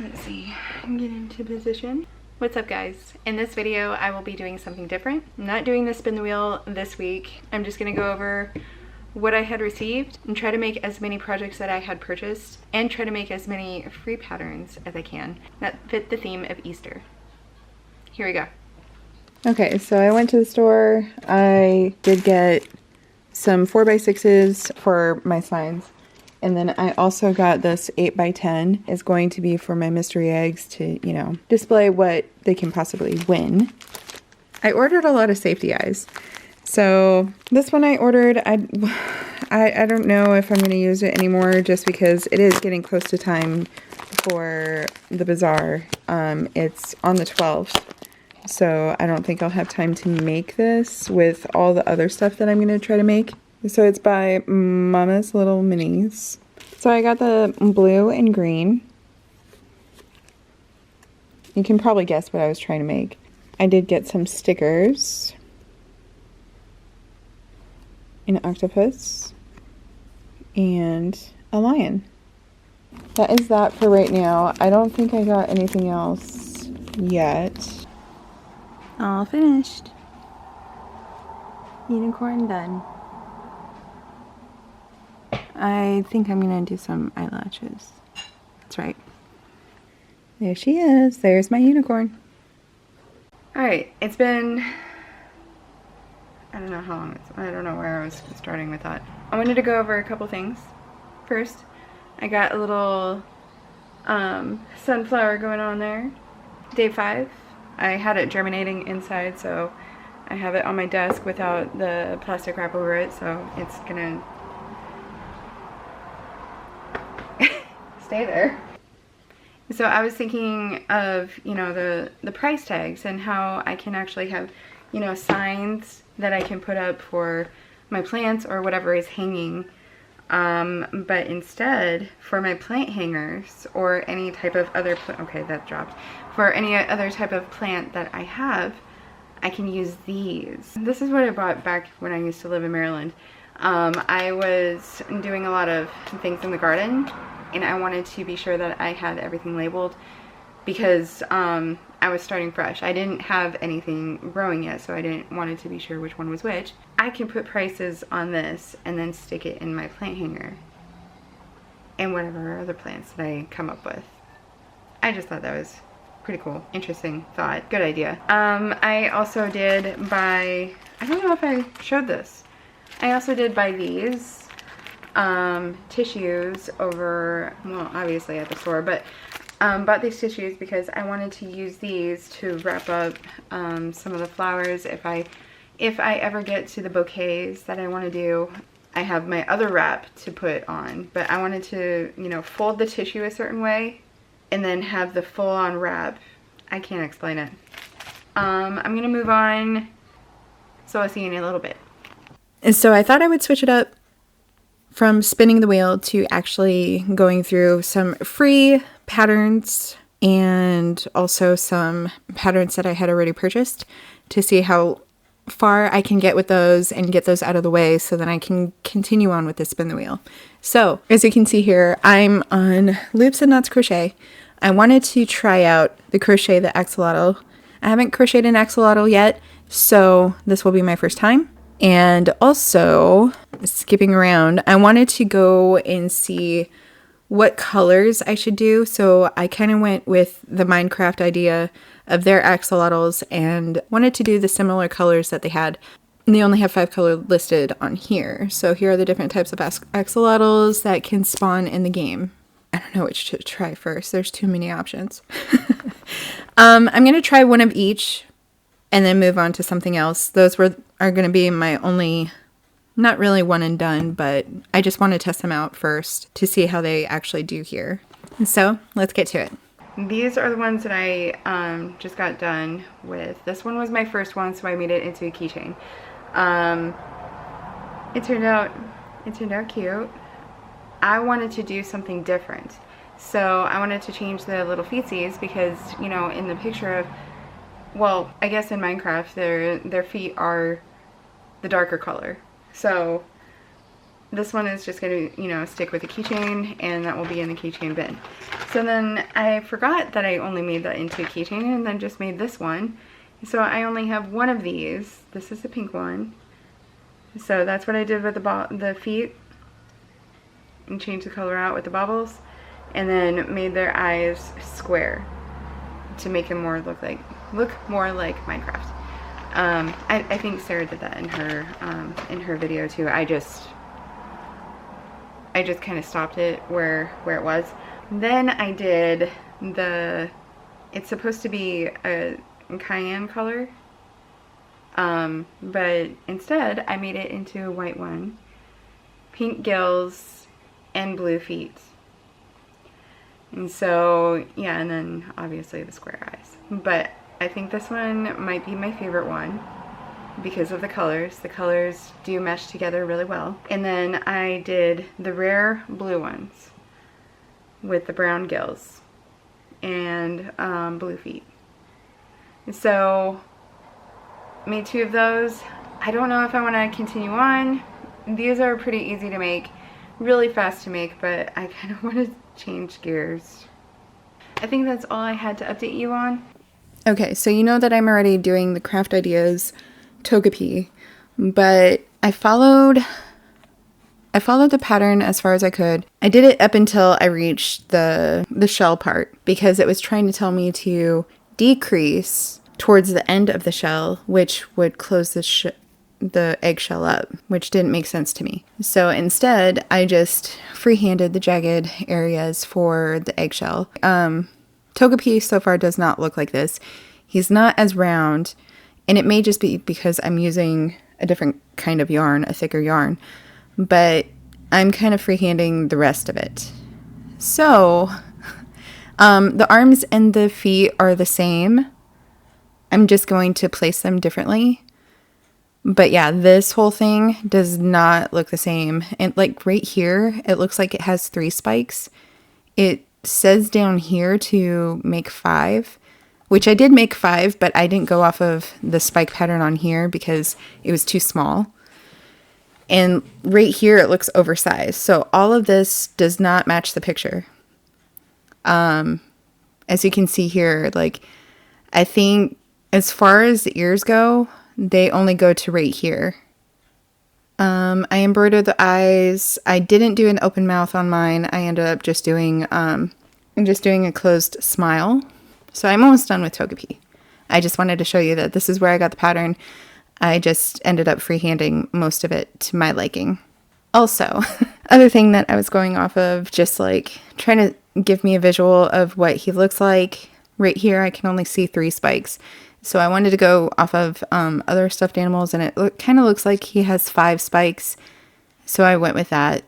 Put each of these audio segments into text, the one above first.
Let's see, get into position. What's up guys? In this video I will be doing something different. I'm not doing the spin the wheel this week. I'm just gonna go over what I had received and try to make as many projects that I had purchased and try to make as many free patterns as I can that fit the theme of Easter. Here we go. Okay, so I went to the store. I did get some 4x6s for my signs. And then I also got this 8x10. It's going to be for my mystery eggs to, you know, display what they can possibly win. I ordered a lot of safety eyes. So this one I ordered, I don't know if I'm going to use it anymore just because it is getting close to time for the bazaar. It's on the 12th. So I don't think I'll have time to make this with all the other stuff that I'm going to try to make. So it's by Mama's Little Minis. So I got the blue and green. You can probably guess what I was trying to make. I did get some stickers. An octopus. And a lion. That is that for right now. I don't think I got anything else yet. All finished. Unicorn done. I think I'm gonna do some eyelashes. That's right. There she is. There's my unicorn. Alright, it's been... I don't know how long it's... I don't know where I was starting with that. I wanted to go over a couple things. First, I got a little sunflower going on there. Day 5. I had it germinating inside, so I have it on my desk without the plastic wrap over it, so it's gonna stay there. So I was thinking of, you know, the price tags and how I can actually have, you know, signs that I can put up for my plants or whatever is hanging. But instead, for my plant hangers or any type of other okay, that dropped. For any other type of plant that I have, I can use these. This is what I bought back when I used to live in Maryland. I was doing a lot of things in the garden, and I wanted to be sure that I had everything labeled because I was starting fresh. I didn't have anything growing yet, so I didn't want to be sure which one was which. I can put prices on this and then stick it in my plant hanger and whatever other plants that I come up with. I just thought that was pretty cool, interesting thought, good idea. I also did buy, I don't know if I showed this, I also did buy these tissues over, well, obviously at the store, but bought these tissues because I wanted to use these to wrap up some of the flowers. If I ever get to the bouquets that I want to do, I have my other wrap to put on, but I wanted to, you know, fold the tissue a certain way and then have the full-on wrap. I can't explain it. I'm gonna move on, so I'll see you in a little bit. And so I thought I would switch it up from spinning the wheel to actually going through some free patterns and also some patterns that I had already purchased to see how far I can get with those and get those out of the way so that I can continue on with the spin the wheel. So as you can see here, I'm on Loops and Knots Crochet. I wanted to try out the Crochet the Axolotl. I haven't crocheted an axolotl yet, so this will be my first time. And also, skipping around, I wanted to go and see what colors I should do. So I kind of went with the Minecraft idea of their axolotls and wanted to do the similar colors that they had. And they only have 5 colors listed on here. So here are the different types of axolotls that can spawn in the game. I don't know which to try first. There's too many options. I'm going to try one of each and then move on to something else. Those are going to be my only, not really one and done, but I just want to test them out first to see how they actually do here. And so let's get to it. These are the ones that I just got done with. This one was my first one, so I made it into a keychain. It turned out cute. I wanted to do something different. So I wanted to change the little feetsies because, you know, in the picture of, well, I guess in Minecraft, their feet are the darker color. So this one is just going to, you know, stick with the keychain, and that will be in the keychain bin. So then I forgot that I only made that into a keychain and then just made this one. So I only have one of these. This is the pink one. So that's what I did with the feet. And changed the color out with the bobbles. And then made their eyes square to make them look more like Minecraft. I think Sarah did that in her video too. I just kind of stopped it where it was. Then I did it's supposed to be a cayenne color, but instead I made it into a white one, pink gills, and blue feet. And so, yeah, and then obviously the square eyes. But I think this one might be my favorite one because of the colors. The colors do mesh together really well. And then I did the rare blue ones with the brown gills and blue feet. So, made 2 of those. I don't know if I want to continue on. These are pretty easy to make, really fast to make, but I kind of want to change gears. I think that's all I had to update you on. Okay, so you know that I'm already doing the Craft Ideas Togepi, but I followed the pattern as far as I could. I did it up until I reached the shell part because it was trying to tell me to decrease towards the end of the shell, which would close the eggshell up, which didn't make sense to me. So instead, I just freehanded the jagged areas for the eggshell. Togepi so far does not look like this. He's not as round, and it may just be because I'm using a different kind of yarn, a thicker yarn, but I'm kind of freehanding the rest of it. So, the arms and the feet are the same. I'm just going to place them differently. But yeah, this whole thing does not look the same. And like right here, it looks like it has 3 spikes. It says down here to make 5, which I did make 5, but I didn't go off of the spike pattern on here because it was too small. And right here, it looks oversized. So all of this does not match the picture. As you can see here, like, I think as far as the ears go, they only go to right here. I embroidered the eyes. I didn't do an open mouth on mine. I ended up just doing a closed smile. So I'm almost done with Togepi. I just wanted to show you that this is where I got the pattern. I just ended up freehanding most of it to my liking. Also, other thing that I was going off of, just like trying to give me a visual of what he looks like. Right here, I can only see 3 spikes. So I wanted to go off of other stuffed animals, and it kind of looks like he has 5 spikes. So I went with that.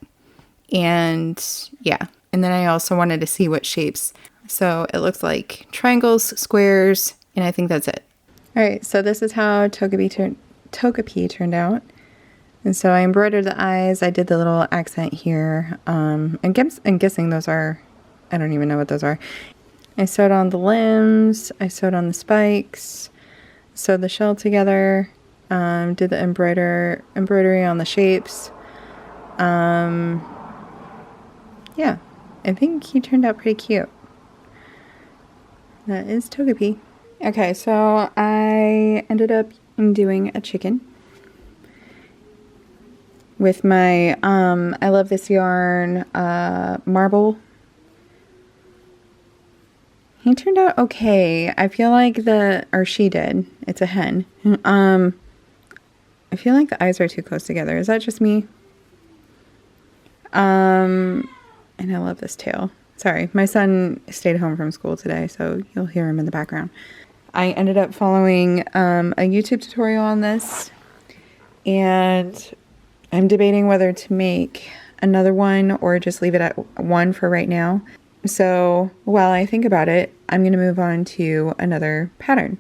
And yeah. And then I also wanted to see what shapes. So it looks like triangles, squares, and I think that's it. All right, so this is how Togepi turned out. And so I embroidered the eyes. I did the little accent here. I'm guessing those are, I don't even know what those are. I sewed on the limbs. I sewed on the spikes. Sewed the shell together. Did the embroidery on the shapes. Yeah, I think he turned out pretty cute. That is Togepi. Okay, so I ended up doing a chicken with my, I love this yarn, marble. He turned out okay. I feel like she did. It's a hen. I feel like the eyes are too close together. Is that just me? And I love this tail. Sorry, my son stayed home from school today, so you'll hear him in the background. I ended up following a YouTube tutorial on this, and I'm debating whether to make another one or just leave it at 1 for right now. So while I think about it, I'm going to move on to another pattern.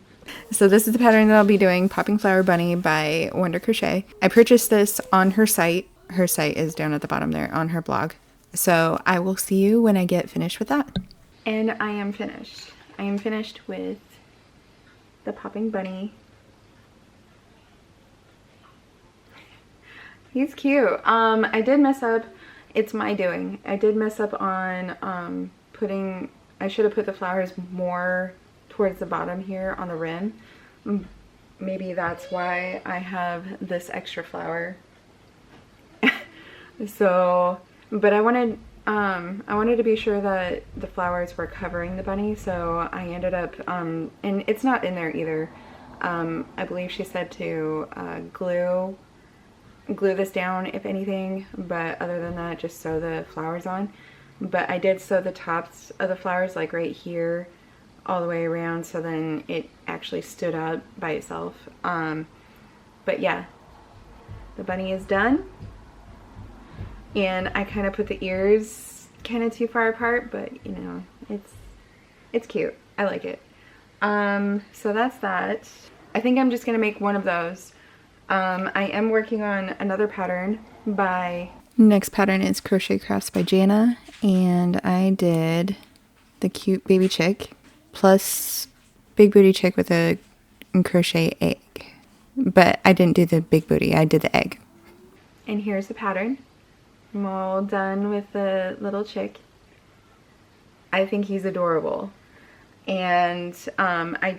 So this is the pattern that I'll be doing, Popping Flower Bunny by Wonder Crochet. I purchased this on her site. Her site is down at the bottom there on her blog. So I will see you when I get finished with that. And I am finished. I am finished with the Popping Bunny. He's cute. I did mess up. It's my doing. I did mess up on I should have put the flowers more towards the bottom here on the rim. Maybe that's why I have this extra flower. So, but I wanted to be sure that the flowers were covering the bunny, so I ended up, and it's not in there either. I believe she said to glue this down if anything, but other than that, just sew the flowers on. But I did sew the tops of the flowers like right here all the way around, so then it actually stood up by itself. But yeah, the bunny is done. And I kind of put the ears kind of too far apart, but you know, it's cute. I like it. So that's that. I think I'm just gonna make one of those. I am working on another pattern by... Next pattern is Crochet Crafts by Jana, and I did the cute baby chick plus big booty chick with a crochet egg. But I didn't do the big booty, I did the egg. And here's the pattern. I'm all done with the little chick. I think he's adorable. And I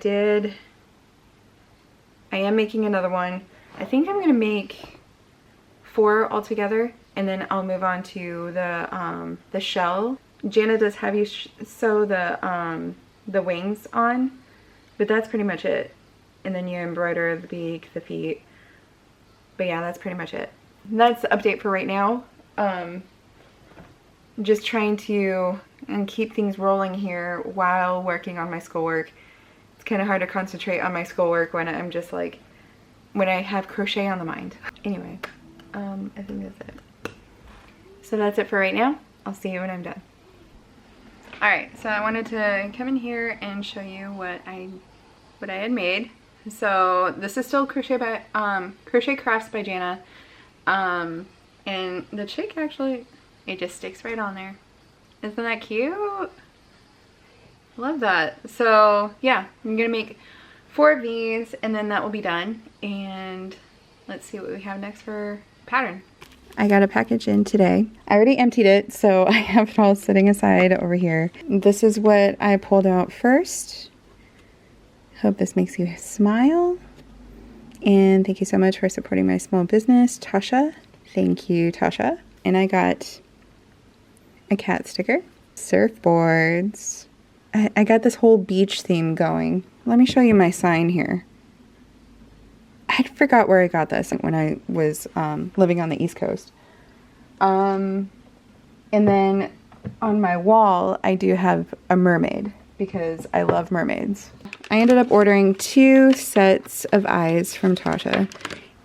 am making another one. I think I'm gonna make 4 altogether, and then I'll move on to the shell. Jana does have you sew the wings on, but that's pretty much it. And then you embroider the beak, the feet. But yeah, that's pretty much it. That's the update for right now. Just trying to keep things rolling here while working on my schoolwork. It's kind of hard to concentrate on my schoolwork when I'm just like, when I have crochet on the mind. Anyway, I think that's it. So that's it for right now. I'll see you when I'm done. Alright, so I wanted to come in here and show you what I had made. So this is still Crochet Crafts by Jana. And the chick actually, it just sticks right on there. Isn't that cute? Love that. So yeah, I'm gonna make 4 of these and then that will be done. And let's see what we have next for pattern. I got a package in today. I already emptied it, so I have it all sitting aside over here. This is what I pulled out first. Hope this makes you smile. And thank you so much for supporting my small business, Tasha. Thank you, Tasha. And I got a cat sticker, surfboards. I got this whole beach theme going. Let me show you my sign here. I forgot where I got this when I was living on the East Coast. And then on my wall, I do have a mermaid because I love mermaids. I ended up ordering 2 sets of eyes from Tasha,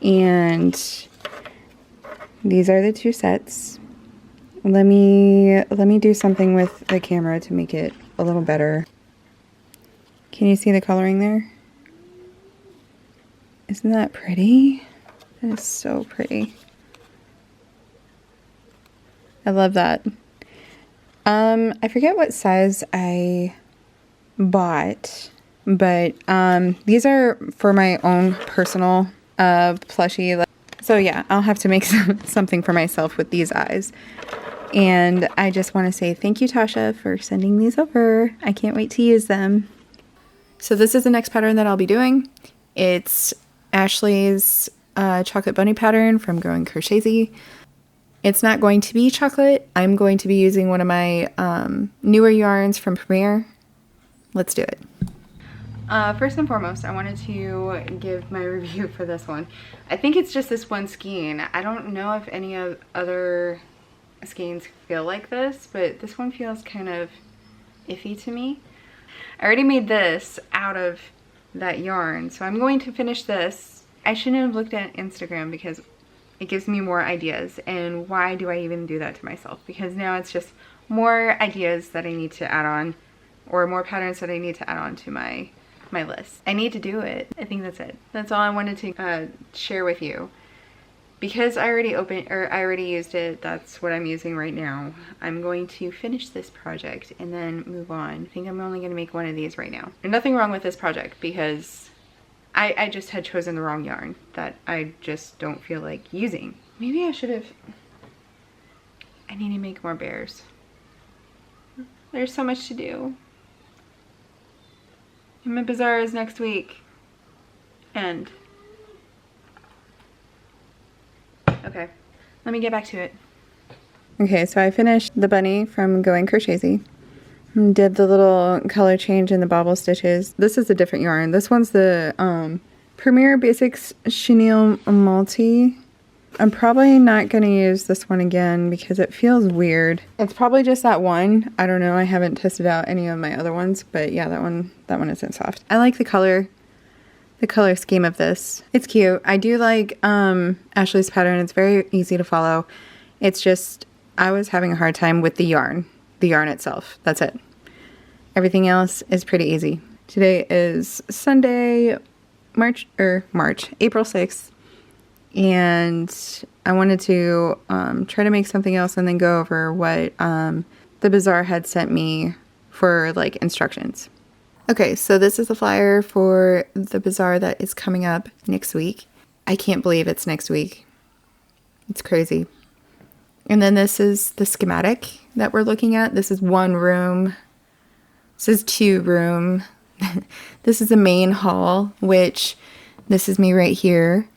and these are the 2 sets. Let me do something with the camera to make it a little better. Can you see the coloring there? Isn't that pretty? That is so pretty. I love that. I forget what size I bought, but these are for my own personal plushie. So yeah, I'll have to make something for myself with these eyes. And I just want to say thank you, Tasha, for sending these over. I can't wait to use them. So this is the next pattern that I'll be doing. It's Ashley's chocolate bunny pattern from Growing Crochet. It's not going to be chocolate. I'm going to be using one of my newer yarns from Premiere. Let's do it. First and foremost, I wanted to give my review for this one. I think it's just this one skein. I don't know if any of other skeins feel like this, but this one feels kind of iffy to me. I already made this out of that yarn, so I'm going to finish this. I shouldn't have looked at Instagram because it gives me more ideas, and why do I even do that to myself? Because now it's just more ideas that I need to add on, or more patterns that I need to add on to my list. I need to do it. I think that's it. That's all I wanted to share with you. Because I already used it, that's what I'm using right now. I'm going to finish this project and then move on. I think I'm only gonna make one of these right now. There's nothing wrong with this project because I just had chosen the wrong yarn that I just don't feel like using. Maybe I should have, I need to make more bears. There's so much to do. And my bazaar is next week. End. Okay, let me get back to it. Okay, so I finished the bunny from Going Crochetzy. Did the little color change in the bobble stitches. This is a different yarn. This one's the Premier Basics Chenille Multi. I'm probably not going to use this one again because it feels weird. It's probably just that one. I don't know. I haven't tested out any of my other ones, but yeah, that one isn't soft. I like the color scheme of this. It's cute. I do like Ashley's pattern. It's very easy to follow. It's just I was having a hard time with the yarn itself. That's it. Everything else is pretty easy. Today is Sunday, April 6th. And I wanted to try to make something else and then go over what the Bazaar had sent me for like instructions. Okay, so this is the flyer for the Bazaar that is coming up next week. I can't believe it's next week. It's crazy. And then this is the schematic that we're looking at. This is one room. This is 2 room. This is the main hall, which this is me right here.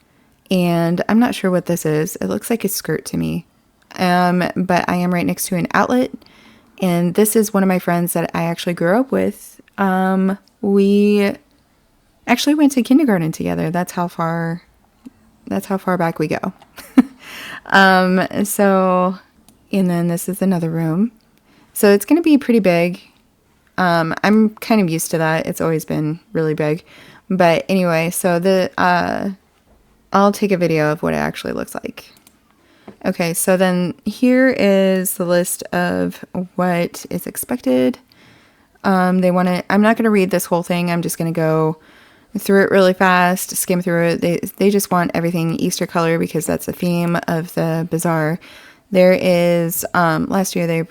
And I'm not sure what this is. It looks like a skirt to me. But I am right next to an outlet. And this is one of my friends that I actually grew up with. We actually went to kindergarten together. That's how far back we go. So, and then this is another room. So it's going to be pretty big. I'm kind of used to that. It's always been really big. But anyway, so I'll take a video of what it actually looks like. Okay, so then here is the list of what is expected. I'm not going to read this whole thing. I'm just going to go through it really fast, skim through it. They just want everything Easter color because that's the theme of the Bazaar. There is, last year they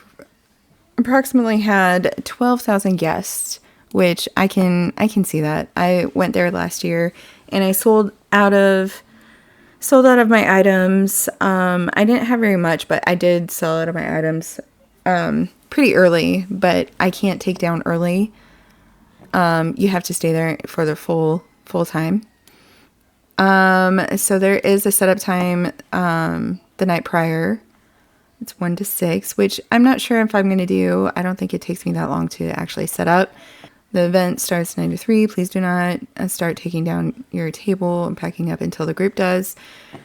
approximately had 12,000 guests, which I can see that. I went there last year and I sold out of my items. I didn't have very much, but I did sell out of my items pretty early, but I can't take down early. You have to stay there for the full time. So there is a setup time the night prior. It's 1 to 6, which I'm not sure if I'm going to do. I don't think it takes me that long to actually set up. The event starts 9 to 3. Please do not start taking down your table and packing up until the group does.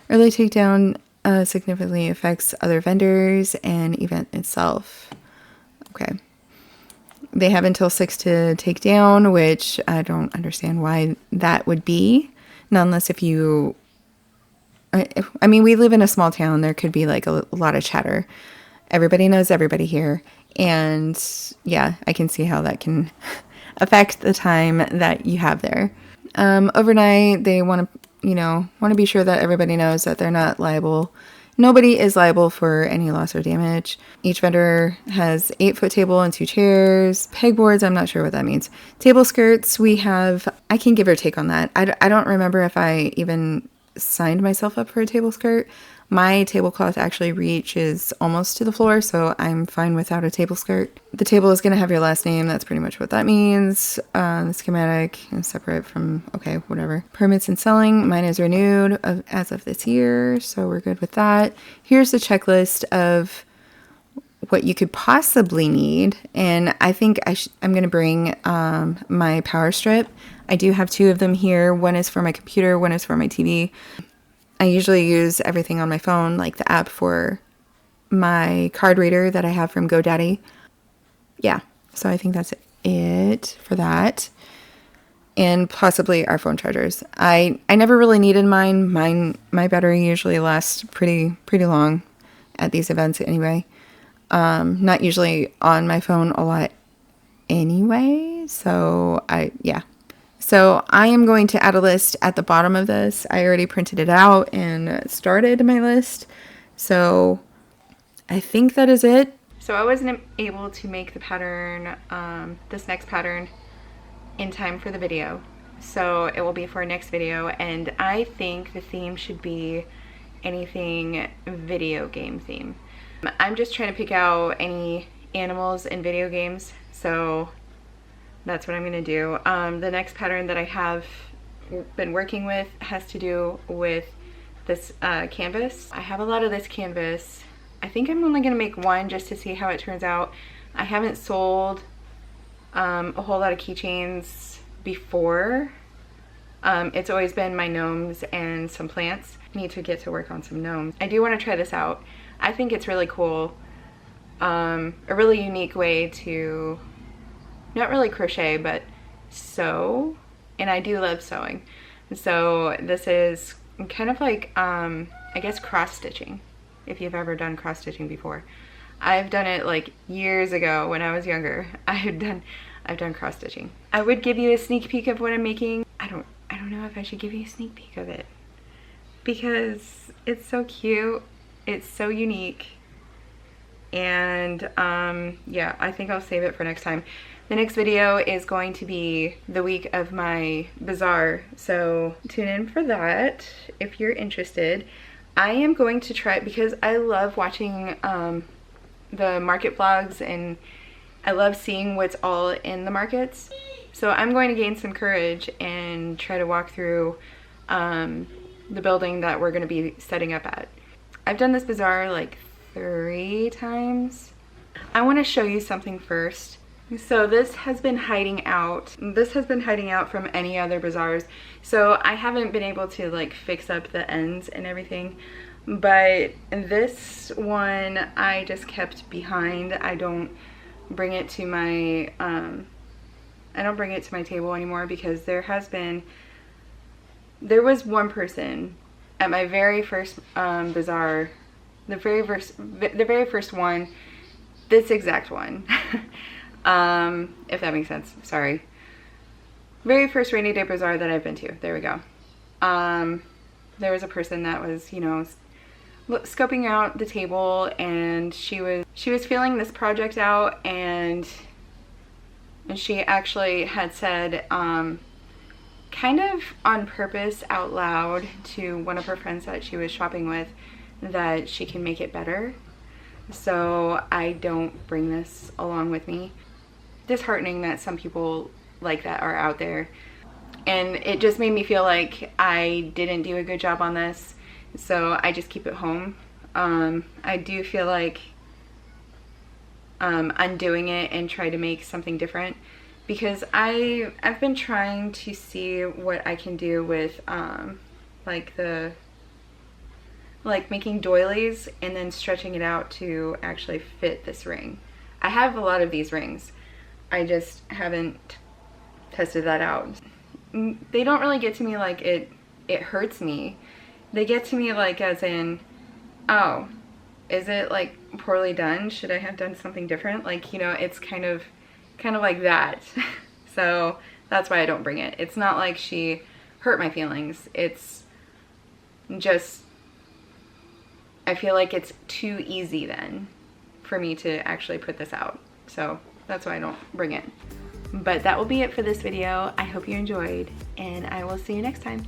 Early takedown significantly affects other vendors and event itself. Okay. They have until 6 to take down, which I don't understand why that would be. Not unless if you... I mean, we live in a small town. There could be like a lot of chatter. Everybody knows everybody here. And yeah, I can see how that can affect the time that you have there. Overnight, they want to be sure that everybody knows that they're not liable. Nobody is liable for any loss or damage. Each vendor has 8-foot table and 2 chairs. Pegboards, I'm not sure what that means. Table skirts, I can give or take on that. I don't remember if I even signed myself up for a table skirt. My tablecloth actually reaches almost to the floor, so I'm fine without a table skirt. The table is going to have your last name. That's pretty much what that means. The schematic is separate from, okay, whatever. Permits and selling. Mine is renewed as of this year, so we're good with that. Here's the checklist of what you could possibly need, and I think I'm going to bring my power strip. I do have 2 of them here. One is for my computer, one is for my TV. I usually use everything on my phone, like the app for my card reader that I have from GoDaddy. Yeah, so I think that's it for that. And possibly our phone chargers. I never really needed mine. My battery usually lasts pretty long at these events anyway. Not usually on my phone a lot anyway, so yeah. So I am going to add a list at the bottom of this. I already printed it out and started my list. So I think that is it. So I wasn't able to make the pattern, this next pattern, in time for the video. So it will be for our next video. And I think the theme should be anything video game theme. I'm just trying to pick out any animals in video games, so that's what I'm gonna do. The next pattern that I have been working with has to do with this canvas. I have a lot of this canvas. I think I'm only gonna make one just to see how it turns out. I haven't sold a whole lot of keychains before. It's always been my gnomes and some plants. I need to get to work on some gnomes. I do want to try this out. I think it's really cool. A really unique way to not really crochet, but sew. And I do love sewing. So this is kind of like, I guess, cross stitching, if you've ever done cross stitching before. I've done it like years ago when I was younger. I've done cross stitching. I would give you a sneak peek of what I'm making. I don't know if I should give you a sneak peek of it because it's so cute. It's so unique. And yeah, I think I'll save it for next time. The next video is going to be the week of my bazaar, so tune in for that if you're interested. I am going to try, because I love watching the market vlogs and I love seeing what's all in the markets. So I'm going to gain some courage and try to walk through the building that we're going to be setting up at. I've done this bazaar like 3 times. I want to show you something first. So this has been hiding out. This has been hiding out from any other bazaars. So I haven't been able to like fix up the ends and everything. But this one I just kept behind. I don't bring it to my table anymore because there was one person at my very first bazaar, the very first one, this exact one. If that makes sense, sorry. Very first rainy day bazaar that I've been to, there we go. There was a person that was, you know, scoping out the table, and she was feeling this project out, and she actually had said, kind of on purpose out loud to one of her friends that she was shopping with, that she can make it better. So I don't bring this along with me. Disheartening that some people like that are out there, and it just made me feel like I didn't do a good job on this, so I just keep it home. I do feel like undoing it and try to make something different, because I've been trying to see what I can do with like making doilies and then stretching it out to actually fit this ring. I have a lot of these rings. I just haven't tested that out. They don't really get to me like it hurts me. They get to me like as in, oh, is it like poorly done? Should I have done something different? Like, you know, it's kind of like that. So that's why I don't bring it. It's not like she hurt my feelings. It's just, I feel like it's too easy then for me to actually put this out. So that's why I don't bring it. But that will be it for this video. I hope you enjoyed, and I will see you next time.